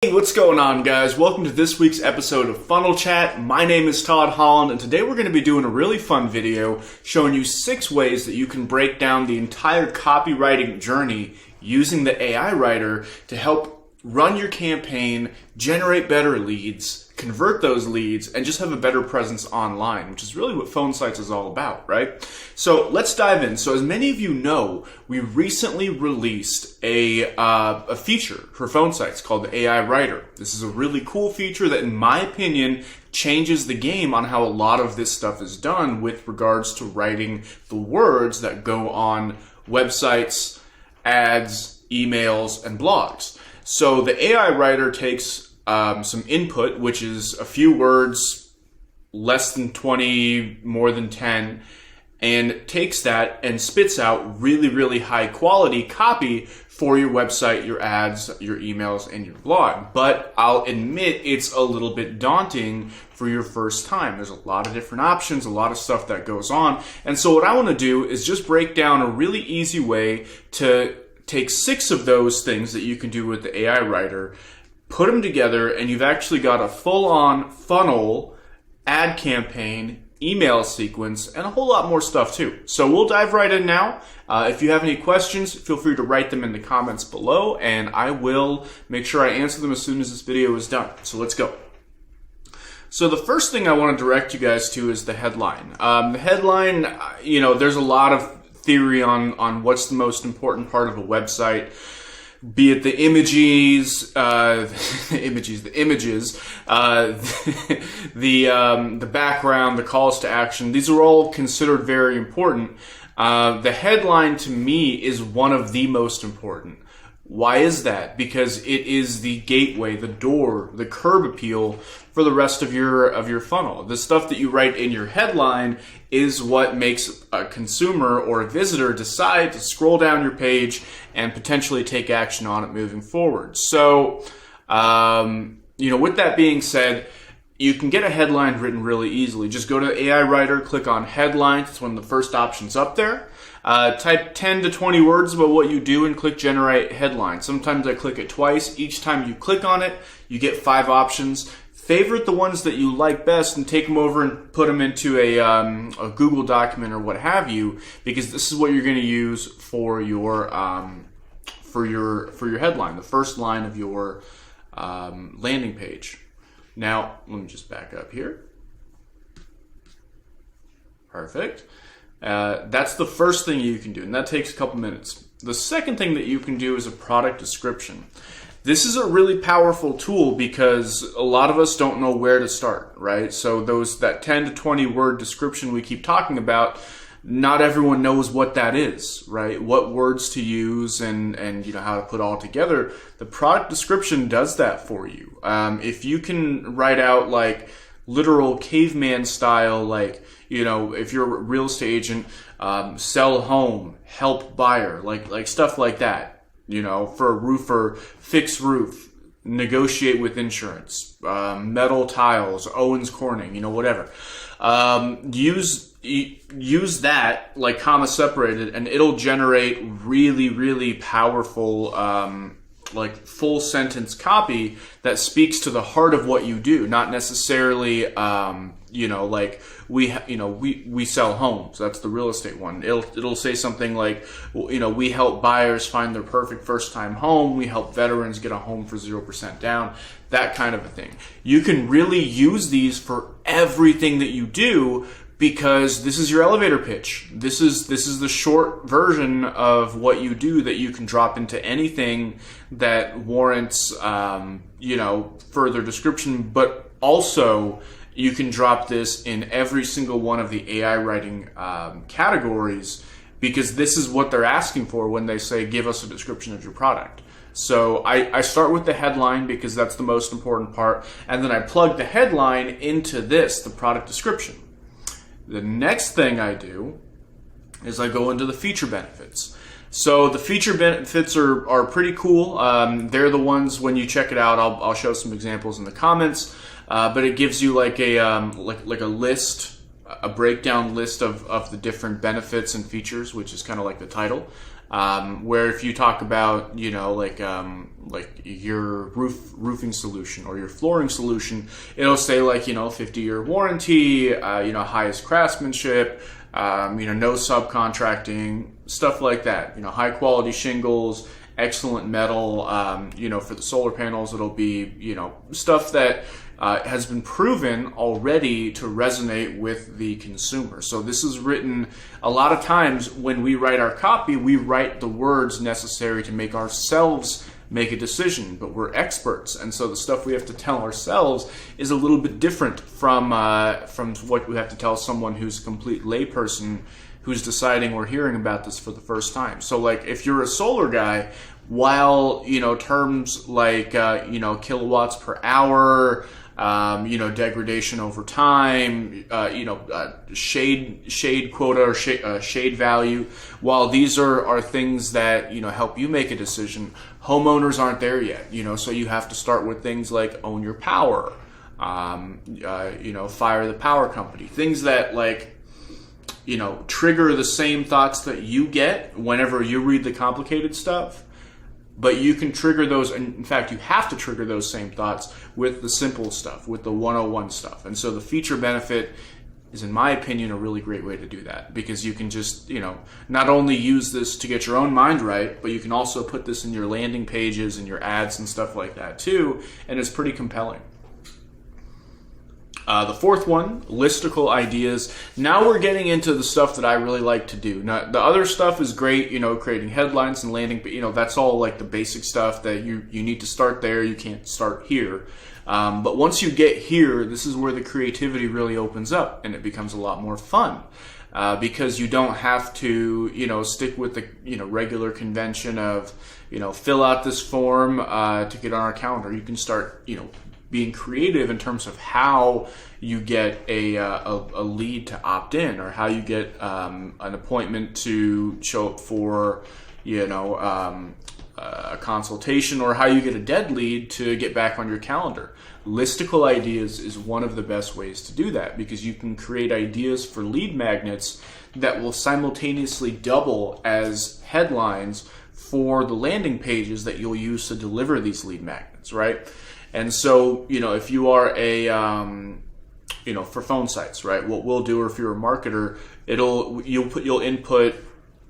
Hey, what's going on, guys? Welcome to this week's episode of Funnel Chat. My name is Todd Holland, and today we're going to be doing a really fun video showing you 6 ways that you can break down the entire copywriting journey using the AI writer to help run your campaign, generate better leads, convert those leads, and just have a better presence online, which is really what Phone Sites is all about, right? So let's dive in. So as many of you know, we recently released a feature for Phone Sites called the AI Writer. This is a really cool feature that, in my opinion, changes the game on how a lot of this stuff is done with regards to writing the words that go on websites, ads, emails, and blogs. So the AI Writer takes some input, which is a few words, less than 20, more than 10, and takes that and spits out really, really high quality copy for your website, your ads, your emails, and your blog. But I'll admit it's a little bit daunting for your first time. There's a lot of different options, a lot of stuff that goes on. And so what I want to do is just break down a really easy way to take 6 of those things that you can do with the AI Writer, put them together, and you've actually got a full-on funnel, ad campaign, email sequence, and a whole lot more stuff too. So we'll dive right in now. If you have any questions, feel free to write them in the comments below, and I will make sure I answer them as soon as this video is done. So let's go. So the first thing I want to direct you guys to is the headline. The headline, there's a lot of theory on what's the most important part of a website. Be it the images, the background, the calls to action. These are all considered very important. The headline, to me, is one of the most important. Why is that? Because it is the gateway, the door, the curb appeal for the rest of your funnel. The stuff that you write in your headline is what makes a consumer or a visitor decide to scroll down your page and potentially take action on it moving forward. So, with that being said, you can get a headline written really easily. Just go to the AI Writer, click on Headlines. It's one of the first options up there. Type 10 to 20 words about what you do and click Generate Headline. Sometimes I click it twice. Each time you click on it, you get 5 options. Favorite the ones that you like best and take them over and put them into a Google document or what have you, because this is what you're going to use for your headline, the first line of your landing page. Now, let me just back up here. Perfect. That's the first thing you can do, and that takes a couple minutes. The second thing that you can do is a product description. This is a really powerful tool because a lot of us don't know where to start, right? So that 10 to 20 word description we keep talking about, not everyone knows what that is, right? What words to use and how to put all together. The product description does that for you. If you can write out like literal caveman style, if you're a real estate agent, sell home, help buyer, like stuff like that. For a roofer, fix roof, negotiate with insurance, metal tiles, Owens Corning, whatever. Use that like comma separated, and it'll generate really, really powerful full sentence copy that speaks to the heart of what you do, not necessarily we sell homes. That's the real estate one. It'll say something like, we help buyers find their perfect first time home. We help veterans get a home for 0% down. That kind of a thing. You can really use these for everything that you do, because this is your elevator pitch. This is the short version of what you do that you can drop into anything that warrants further description, but also you can drop this in every single one of the AI writing categories, because this is what they're asking for when they say, give us a description of your product. So I start with the headline because that's the most important part, and then I plug the headline into the product description. The next thing I do is I go into the feature benefits. So the feature benefits are pretty cool. They're the ones, when you check it out, I'll show some examples in the comments. But it gives you like a list, a breakdown list of the different benefits and features, which is kind of like the title. Where if you talk about, you know, like your roofing solution or your flooring solution, it'll say like, you know, 50-year warranty, you know, highest craftsmanship, you know, no subcontracting, stuff like that. You know, high quality shingles, excellent metal. You know, for the solar panels, it'll be, you know, stuff that has been proven already to resonate with the consumer. So this is written a lot of times when we write our copy, we write the words necessary to make ourselves make a decision, but we're experts, and so the stuff we have to tell ourselves is a little bit different from what we have to tell someone who's a complete layperson who's deciding or hearing about this for the first time. So like if you're a solar guy, while, you know, terms like you know, kilowatts per hour, you know, degradation over time, you know, shade quota or shade value. While these are things that, you know, help you make a decision, homeowners aren't there yet. You know, so you have to start with things like own your power, you know, fire the power company, things that like, you know, trigger the same thoughts that you get whenever you read the complicated stuff. But you can trigger those, and in fact, you have to trigger those same thoughts with the simple stuff, with the 101 stuff. And so the feature benefit is, in my opinion, a really great way to do that, because you can just, you know, not only use this to get your own mind right, but you can also put this in your landing pages and your ads and stuff like that too, and it's pretty compelling. The fourth one, listicle ideas. Now we're getting into the stuff that I really like to do. Now, the other stuff is great, you know, creating headlines and landing, but you know, that's all like the basic stuff that you need to start there. You can't start here. But once you get here, this is where the creativity really opens up and it becomes a lot more fun. Because you don't have to, you know, stick with the, you know, regular convention of, you know, fill out this form to get on our calendar. You can start, you know, being creative in terms of how you get a lead to opt in, or how you get an appointment to show up for, you know, a consultation, or how you get a dead lead to get back on your calendar. Listicle ideas is one of the best ways to do that, because you can create ideas for lead magnets that will simultaneously double as headlines for the landing pages that you'll use to deliver these lead magnets, right? And so, you know, if you are a, you know, for phone sites, right, what we'll do, or if you're a marketer, you'll input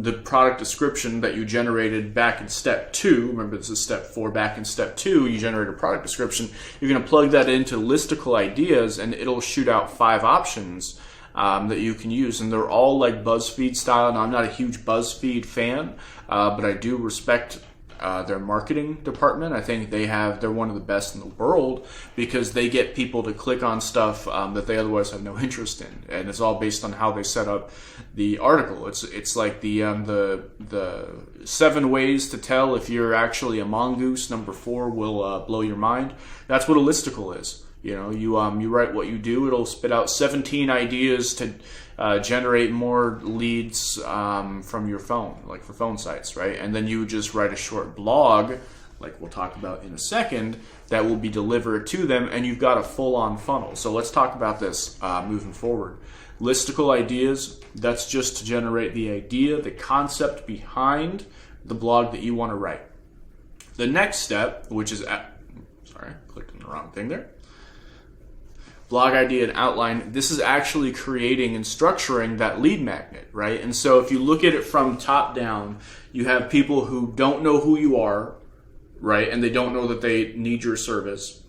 the product description that you generated back in step 2. Remember, this is step 4. Back in step 2, you generate a product description. You're going to plug that into listicle ideas, and it'll shoot out 5 options that you can use. And they're all like BuzzFeed style. Now, I'm not a huge BuzzFeed fan, but I do respect their marketing department. I think they're one of the best in the world, because they get people to click on stuff that they otherwise have no interest in, and it's all based on how they set up the article. It's like the 7 ways to tell if you're actually a mongoose. Number 4 will blow your mind. That's what a listicle is. You know, you write what you do. It'll spit out 17 ideas to generate more leads from your phone, like for phone sites, right? And then you just write a short blog, like we'll talk about in a second, that will be delivered to them, and you've got a full-on funnel. So let's talk about this moving forward. Listicle ideas, that's just to generate the idea, the concept behind the blog that you want to write. The next step, which is, sorry, clicked on the wrong thing there. Blog idea and outline, this is actually creating and structuring that lead magnet, right? And so if you look at it from top down, you have people who don't know who you are, right? And they don't know that they need your service.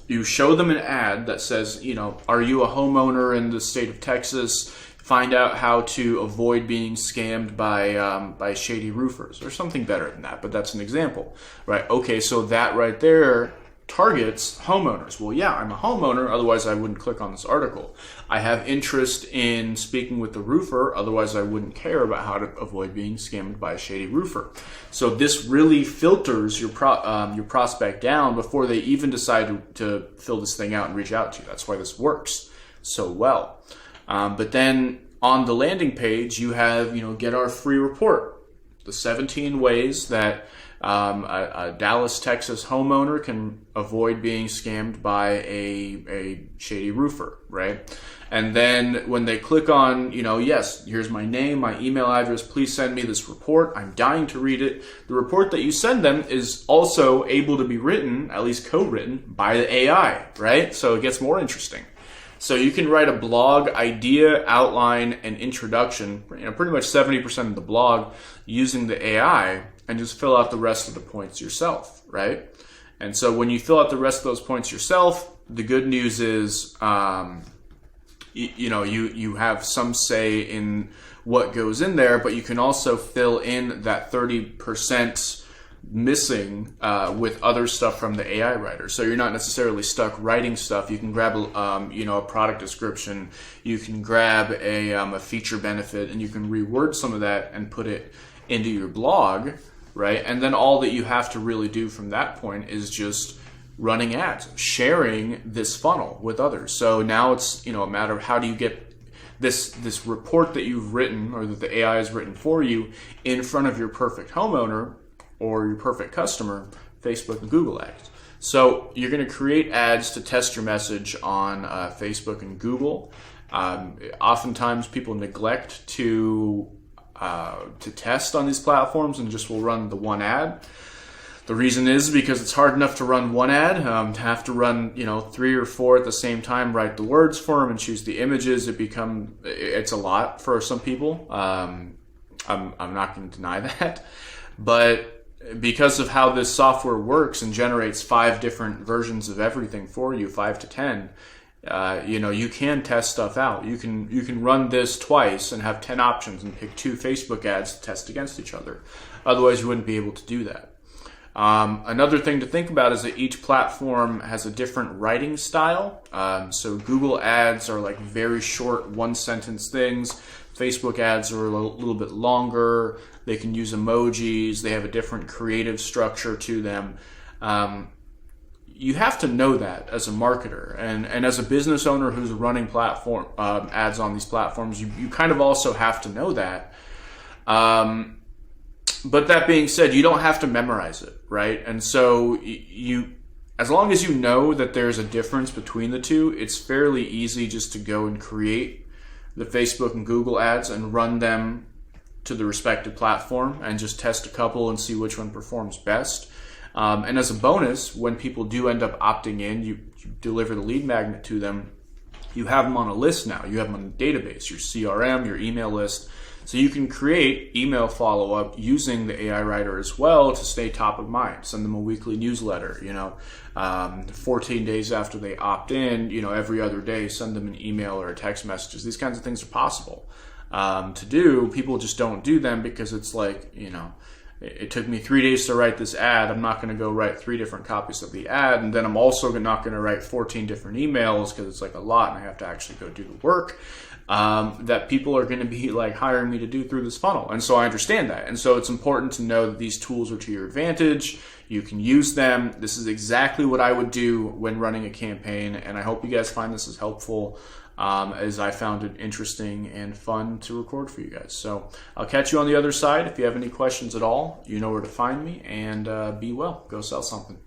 You show them an ad that says, you know, are you a homeowner in the state of Texas? Find out how to avoid being scammed by shady roofers, or something better than that, but that's an example, right? Okay, so that right there targets homeowners. Well, yeah, I'm a homeowner, otherwise I wouldn't click on this article. I have interest in speaking with the roofer, otherwise I wouldn't care about how to avoid being scammed by a shady roofer. So this really filters your prospect down before they even decide to fill this thing out and reach out to you. That's why this works so well. But then on the landing page, you have, you know, get our free report, the 17 ways that A Dallas, Texas homeowner can avoid being scammed by a shady roofer, right? And then when they click on, yes, here's my name, my email address, please send me this report. I'm dying to read it. The report that you send them is also able to be written, at least co-written, by the AI, right? So it gets more interesting. So you can write a blog idea, outline, and introduction, pretty much 70% of the blog using the AI, and just fill out the rest of the points yourself, right? And so when you fill out the rest of those points yourself, the good news is, you have some say in what goes in there, but you can also fill in that 30% missing with other stuff from the AI writer. So you're not necessarily stuck writing stuff. You can grab a product description, you can grab a feature benefit, and you can reword some of that and put it into your blog, right? And then all that you have to really do from that point is just running ads, sharing this funnel with others. So now it's a matter of how do you get this report that you've written or that the AI has written for you in front of your perfect homeowner or your perfect customer, Facebook and Google ads. So you're going to create ads to test your message on Facebook and Google. Oftentimes people neglect to test on these platforms and just will run the one ad. The reason is because it's hard enough to run one ad. To have to run 3 or 4 at the same time, write the words for them and choose the images, it's a lot for some people. I'm not going to deny that, but because of how this software works and generates 5 different versions of everything for you, 5 to 10, you can test stuff out. You can run this twice and have 10 options and pick 2 Facebook ads to test against each other. Otherwise, you wouldn't be able to do that. Another thing to think about is that each platform has a different writing style. So Google ads are like very short 1-sentence things. Facebook ads are a little bit longer. They can use emojis. They have a different creative structure to them. You have to know that as a marketer and as a business owner who's running platform ads on these platforms. You kind of also have to know that. But that being said, you don't have to memorize it, right? And so as long as you know that there's a difference between the two, it's fairly easy just to go and create the Facebook and Google ads and run them to the respective platform and just test a couple and see which one performs best. And as a bonus, when people do end up opting in, you deliver the lead magnet to them, you have them on a list now. You have them on a database, your CRM, your email list. So you can create email follow-up using the AI writer as well to stay top of mind. Send them a weekly newsletter, 14 days after they opt in, every other day, send them an email or a text messages. These kinds of things are possible to do. People just don't do them because it's like, it took me 3 days to write this ad. I'm not going to go write 3 different copies of the ad. And then I'm also not going to write 14 different emails because it's like a lot and I have to actually go do the work that people are going to be like hiring me to do through this funnel. And so I understand that. And so it's important to know that these tools are to your advantage. You can use them. This is exactly what I would do when running a campaign. And I hope you guys find this as helpful as I found it interesting and fun to record for you guys. So I'll catch you on the other side. If you have any questions at all, you know where to find me, and be well. Go sell something.